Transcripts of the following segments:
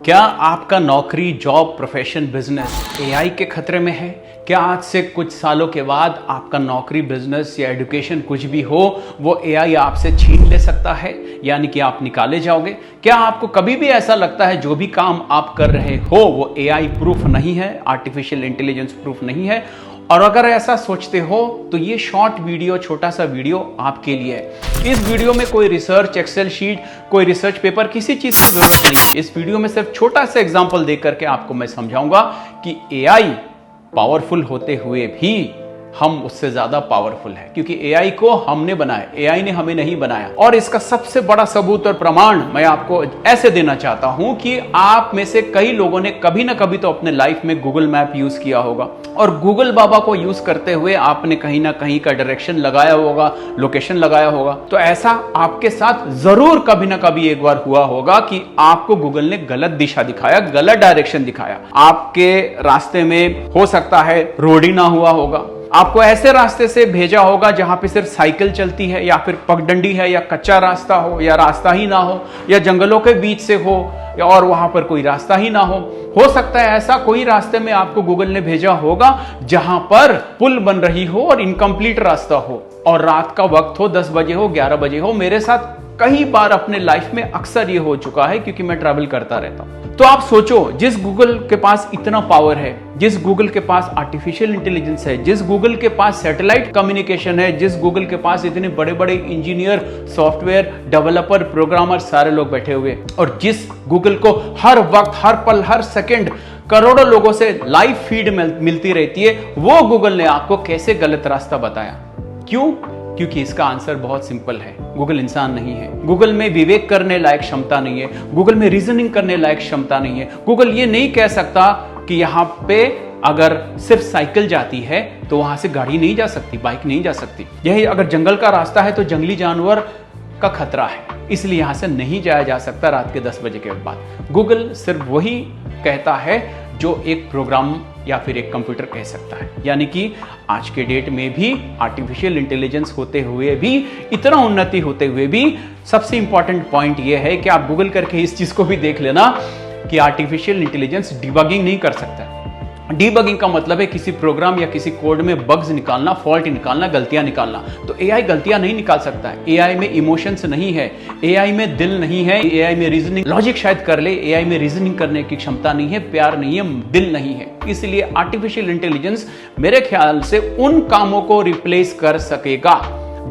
क्या आपका नौकरी, जॉब, प्रोफेशन, बिजनेस एआई के खतरे में है? क्या आज से कुछ सालों के बाद आपका नौकरी, बिजनेस या एजुकेशन कुछ भी हो वो एआई आपसे छीन ले सकता है, यानी कि आप निकाले जाओगे? क्या आपको कभी भी ऐसा लगता है जो भी काम आप कर रहे हो वो एआई प्रूफ नहीं है, आर्टिफिशियल इंटेलिजेंस प्रूफ नहीं है? और अगर ऐसा सोचते हो तो ये शॉर्ट वीडियो, छोटा सा वीडियो आपके लिए है। इस वीडियो में कोई रिसर्च, एक्सेल शीट, कोई रिसर्च पेपर, किसी चीज की जरूरत नहीं है। इस वीडियो में सिर्फ छोटा सा एग्जांपल देकर के आपको मैं समझाऊंगा कि एआई पावरफुल होते हुए भी हम उससे ज्यादा पावरफुल है, क्योंकि एआई को हमने बनाया, एआई ने हमें नहीं बनाया। और इसका सबसे बड़ा सबूत और प्रमाण मैं आपको ऐसे देना चाहता हूं कि आप में से कई लोगों ने कभी ना कभी तो अपने लाइफ में गूगल मैप यूज किया होगा, और गूगल बाबा को यूज करते हुए आपने कहीं ना कहीं का डायरेक्शन लगाया होगा, लोकेशन लगाया होगा। तो ऐसा आपके साथ जरूर कभी ना कभी एक बार हुआ होगा कि आपको गूगल ने गलत दिशा दिखाया, गलत डायरेक्शन दिखाया। आपके रास्ते में हो सकता है रोड ही ना हुआ होगा, आपको ऐसे रास्ते से भेजा होगा जहां पे सिर्फ साइकिल चलती है, या फिर पगडंडी है, या कच्चा रास्ता हो, या रास्ता ही ना हो, या जंगलों के बीच से हो, और वहां पर कोई रास्ता ही ना हो सकता है ऐसा कोई रास्ते में आपको गूगल ने भेजा होगा जहां पर पुल बन रही हो और इनकम्प्लीट रास्ता हो, और रात का वक्त हो, 10 बजे हो, 11 बजे हो। मेरे साथ कई बार अपने लाइफ में अक्सर ये हो चुका है, क्योंकि मैं ट्रैवल करता रहता हूं। तो आप सोचो, जिस गूगल के पास इतना पावर है, जिस गूगल के पास आर्टिफिशियल इंटेलिजेंस है, जिस गूगल के पास सैटेलाइट कम्युनिकेशन है, जिस गूगल के पास इतने बड़े बड़े इंजीनियर, सॉफ्टवेयर डेवलपर, प्रोग्रामर सारे लोग बैठे हुए, और जिस गूगल को हर वक्त, हर पल, हर सेकंड करोड़ों लोगों से लाइव फीड मिलती रहती है, वो गूगल ने आपको कैसे गलत रास्ता बताया? क्यों? क्योंकि इसका आंसर बहुत सिंपल है। गूगल इंसान नहीं है, गूगल में विवेक करने लायक क्षमता नहीं है, गूगल में रीजनिंग करने लायक क्षमता नहीं है। गूगल ये नहीं कह सकता कि यहां पे अगर सिर्फ साइकिल जाती है तो वहां से गाड़ी नहीं जा सकती, बाइक नहीं जा सकती। यही अगर जंगल का रास्ता है तो जंगली जानवर का खतरा है, इसलिए यहां से नहीं जाया जा सकता रात के 10 बजे के बाद। गूगल सिर्फ वही कहता है जो एक प्रोग्राम या फिर एक कंप्यूटर कह सकता है। यानी कि आज के डेट में भी आर्टिफिशियल इंटेलिजेंस होते हुए भी, इतना उन्नति होते हुए भी, सबसे इंपॉर्टेंट पॉइंट यह है कि आप गूगल करके इस चीज को भी देख लेना कि आर्टिफिशियल इंटेलिजेंस डिबगिंग नहीं कर सकता। डीबगिंग का मतलब है किसी प्रोग्राम या किसी कोड में बग्स निकालना, फॉल्ट निकालना, गलतियां निकालना। तो एआई गलतियां नहीं निकाल सकता है। एआई में इमोशंस नहीं है, एआई में दिल नहीं है, एआई में रीजनिंग, लॉजिक शायद कर ले, एआई में रीजनिंग करने की क्षमता नहीं है, प्यार नहीं है, दिल नहीं है। इसलिए आर्टिफिशियल इंटेलिजेंस मेरे ख्याल से उन कामों को रिप्लेस कर सकेगा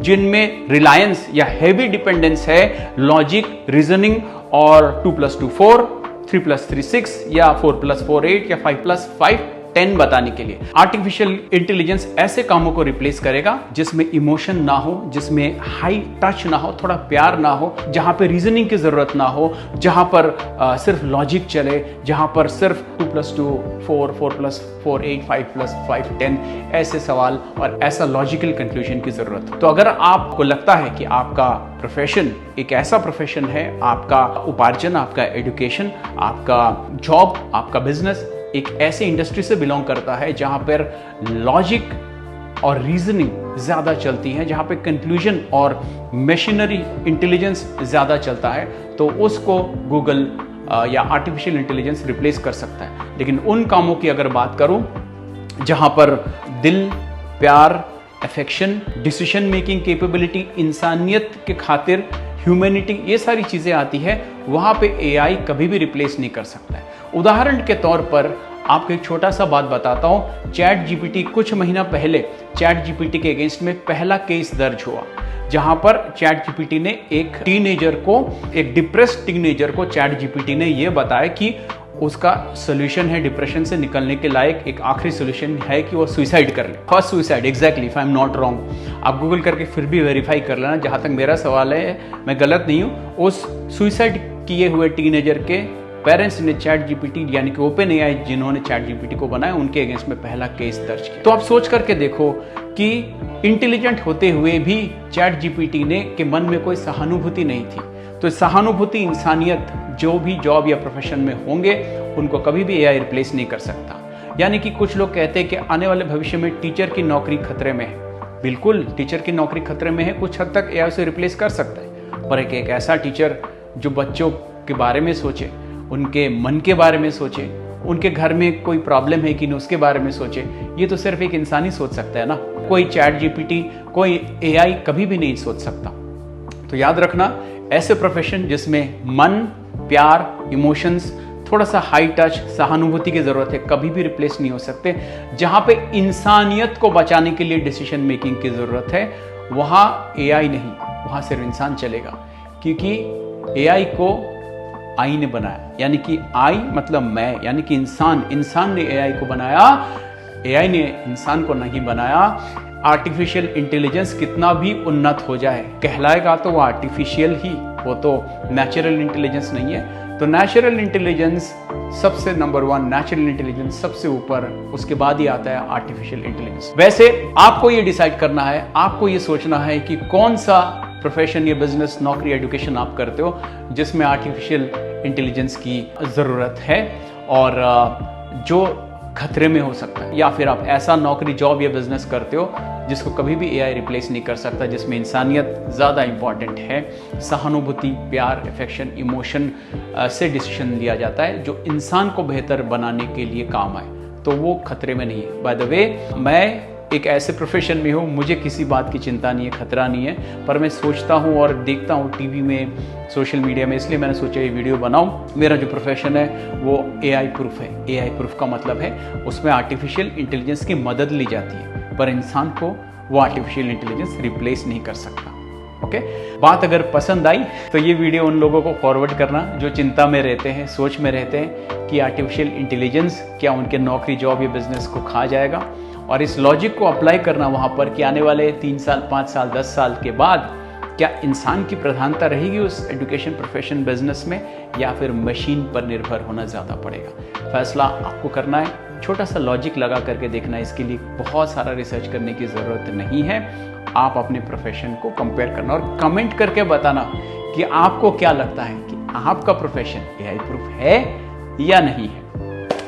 जिनमें रिलायंस या हैवी डिपेंडेंस है लॉजिक, रीजनिंग और 2+2 4, 3+3 6, या 4+4 8, या 5+5 10 बताने के लिए। आर्टिफिशियल इंटेलिजेंस ऐसे कामों को रिप्लेस करेगा जिसमें इमोशन ना हो, जिसमें हाई टच ना हो, थोड़ा प्यार ना हो, जहां पे रीजनिंग की जरूरत ना हो, जहां पर सिर्फ लॉजिक चले, जहां पर सिर्फ 2+2 4, 4+4 8, 5+5 10 ऐसे सवाल और ऐसा लॉजिकल कंक्लूजन की जरूरत हो। तो अगर आपको लगता है कि आपका प्रोफेशन एक ऐसा प्रोफेशन है, आपका उपार्जन, आपका एजुकेशन, आपका जॉब, आपका बिजनेस एक ऐसे इंडस्ट्री से बिलोंग करता है जहां पर लॉजिक और रीजनिंग ज्यादा चलती है, जहां पे कंक्लूजन और मशीनरी इंटेलिजेंस ज्यादा चलता है, तो उसको गूगल या आर्टिफिशियल इंटेलिजेंस रिप्लेस कर सकता है। लेकिन उन कामों की अगर बात करूं जहां पर दिल, प्यार, अफेक्शन, डिसीजन मेकिंग कैपेबिलिटी, इंसानियत के खातिर, ह्यूमैनिटी, ये सारी चीजें आती है, वहां पे एआई कभी भी रिप्लेस नहीं कर सकता है। उदाहरण के तौर पर आपको एक छोटा सा बात बताता हूं। चैट जीपीटी, कुछ महीना पहले चैट जीपीटी के अगेंस्ट में पहला केस दर्ज हुआ, जहां पर चैट जीपीटी ने एक टीनेजर को, एक डिप्रेस्ड टीनेजर को चैट जीपीटी ने यह बताया कि उसका सोल्यूशन है डिप्रेशन से निकलने के लायक, एक आखिरी सोल्यूशन है कि वो सुसाइड कर ले, first suicide, exactly, if I am not wrong. आप गूगल करके फिर भी वेरीफाई कर लेना, जहां तक मेरा सवाल है मैं गलत नहीं हूं। उस सुसाइड किए हुए टीनेजर के पेरेंट्स ने चैट जीपीटी यानी कि ओपन एआई जिन्होंने चैट जीपीटी को बनाया, उनके अगेंस्ट में पहला केस दर्ज किया। तो आप सोच करके देखो कि इंटेलिजेंट होते हुए भी चैट जीपीटी ने के मन में कोई सहानुभूति नहीं थी। तो सहानुभूति, इंसानियत, जो भी जॉब या प्रोफेशन में होंगे उनको कभी भी एआई रिप्लेस नहीं कर सकता। यानी कि कुछ लोग कहते हैं कि आने वाले भविष्य में टीचर की नौकरी खतरे में है। बिल्कुल, टीचर की नौकरी खतरे में है, कुछ हद तक एआई से रिप्लेस कर सकता है, पर एक ऐसा टीचर जो बच्चों के बारे में सोचे, उनके मन के बारे में सोचे, उनके घर में कोई प्रॉब्लम है कि नहीं उसके बारे में सोचे। ये तो सिर्फ एक इंसान ही सोच सकता है ना, कोई चैट जीपीटी, कोई एआई कभी भी नहीं सोच सकता। तो याद रखना, ऐसे प्रोफेशन जिसमें मन, प्यार, इमोशंस, थोड़ा सा हाई टच, सहानुभूति की जरूरत है, कभी भी रिप्लेस नहीं हो सकते। जहां पे इंसानियत को बचाने के लिए डिसीजन मेकिंग की जरूरत है, वहां एआई नहीं, वहां सिर्फ इंसान चलेगा। क्योंकि एआई को आई ने बनाया, यानी कि आई मतलब मैं, यानी कि इंसान ने एआई को बनाया, एआई ने इंसान को नहीं बनाया। आर्टिफिशियल इंटेलिजेंस कितना भी उन्नत हो जाए, कहलाएगा तो वो आर्टिफिशियल ही, वो तो नेचुरल इंटेलिजेंस नहीं है। तो नेचुरल इंटेलिजेंस सबसे नंबर 1, नेचुरल इंटेलिजेंस सबसे ऊपर, उसके बाद ही आता है आर्टिफिशियल इंटेलिजेंस। वैसे आपको ये डिसाइड करना है, आपको ये सोचना है कि कौन सा प्रोफेशन या बिजनेस, नौकरी, एजुकेशन आप करते हो जिसमें आर्टिफिशियल इंटेलिजेंस की ज़रूरत है और जो खतरे में हो सकता है, या फिर आप ऐसा नौकरी, जॉब या बिजनेस करते हो जिसको कभी भी एआई रिप्लेस नहीं कर सकता, जिसमें इंसानियत ज़्यादा इंपॉर्टेंट है, सहानुभूति, प्यार, अफेक्शन, इमोशन से डिसीजन लिया जाता है जो इंसान को बेहतर बनाने के लिए काम आए, तो वो खतरे में नहीं है। बाय द वे, मैं एक ऐसे प्रोफेशन में हूँ, मुझे किसी बात की चिंता नहीं है, खतरा नहीं है, पर मैं सोचता हूँ और देखता हूँ टीवी में, सोशल मीडिया में, इसलिए मैंने सोचा ये वीडियो बनाऊँ। मेरा जो प्रोफेशन है वो एआई प्रूफ है। एआई प्रूफ का मतलब है उसमें आर्टिफिशियल इंटेलिजेंस की मदद ली जाती है, पर इंसान को वो आर्टिफिशियल इंटेलिजेंस रिप्लेस नहीं कर सकता। ओके, बात अगर पसंद आई तो ये वीडियो उन लोगों को फॉरवर्ड करना जो चिंता में रहते हैं, सोच में रहते हैं कि आर्टिफिशियल इंटेलिजेंस क्या उनके नौकरी, जॉब या बिजनेस को खा जाएगा, और इस लॉजिक को अप्लाई करना वहाँ पर कि आने वाले 3 साल, 5 साल, 10 साल के बाद क्या इंसान की प्रधानता रहेगी उस एजुकेशन, प्रोफेशन, बिजनेस में, या फिर मशीन पर निर्भर होना ज़्यादा पड़ेगा। फैसला आपको करना है, छोटा सा लॉजिक लगा करके देखना है। इसके लिए बहुत सारा रिसर्च करने की ज़रूरत नहीं है। आप अपने प्रोफेशन को कंपेयर करना और कमेंट करके बताना कि आपको क्या लगता है कि आपका प्रोफेशन एआई प्रूफ है या नहीं है।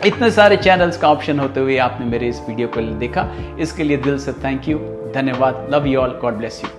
इतने सारे चैनल्स का ऑप्शन होते हुए आपने मेरे इस वीडियो को देखा, इसके लिए दिल से थैंक यू, धन्यवाद। Love you all, God bless you.